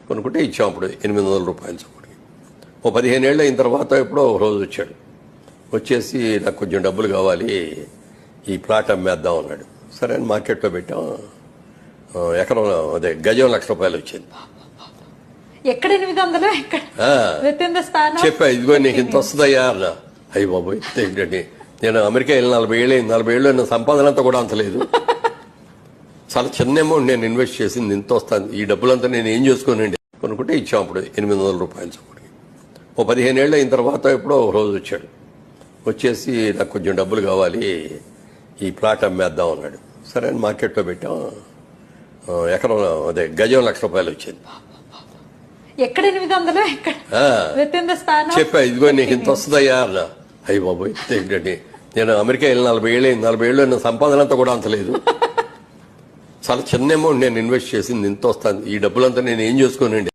కొనుక్కుంటే ఇచ్చాం అప్పుడు 800 రూపాయలు చొప్పుడుకి. ఓ 15 ఏళ్ళు అయిన తర్వాత ఎప్పుడో ఒక రోజు వచ్చాడు. వచ్చేసి నాకు కొంచెం డబ్బులు కావాలి, ఈ ప్లాట్ అమ్మేద్దాం అన్నాడు. సరే అని మార్కెట్లో పెట్టాం. ఎకరం అదే గజం ₹1,00,000 వచ్చింది. ఎక్కడ 800 ఎక్కడ చెప్పా, ఇదిగో నీకు ఇంత వస్తుందయ్యా అన్న. అయ్యి బాబోయ్ ఏంటండి, నేను అమెరికా వెళ్ళి 40 ఏళ్ళు అయింది. 40 ఏళ్ళు సంపాదన అంతా కూడా అంత లేదు. చాలా చిన్న అమౌంట్ నేను ఇన్వెస్ట్ చేసింది, ఇంత వస్తుంది. ఈ డబ్బులంతా నేను ఏం చేసుకోనండి. కొనుక్కుంటే ఇచ్చాం అప్పుడు 800 రూపాయలు చొప్పుడుకి. ఓ 15 ఏళ్ళు అయిన తర్వాత ఎప్పుడో ఒక రోజు వచ్చాడు. వచ్చేసి నాకు కొంచెం డబ్బులు కావాలి, ఈ ప్లాట్ అమ్మేద్దాం అన్నాడు. సరే అని మార్కెట్లో పెట్టాం. ఎకరం అదే గజం ₹1,00,000 వచ్చింది. ఎక్కడ 800 ఎక్కడ చెప్పా, ఇదిగో నీకు ఇంత వస్తుందయ్యా అన్న. అయ్యి బాబోయ్ ఏంటండి, నేను అమెరికా వెళ్ళి 40 ఏళ్ళు అయింది. 40 ఏళ్ళు సంపాదన అంతా కూడా అంత లేదు. చాలా చిన్న అమౌంట్ నేను ఇన్వెస్ట్ చేసింది, ఇంత వస్తుంది. ఈ డబ్బులంతా నేను ఏం చేసుకోనండి.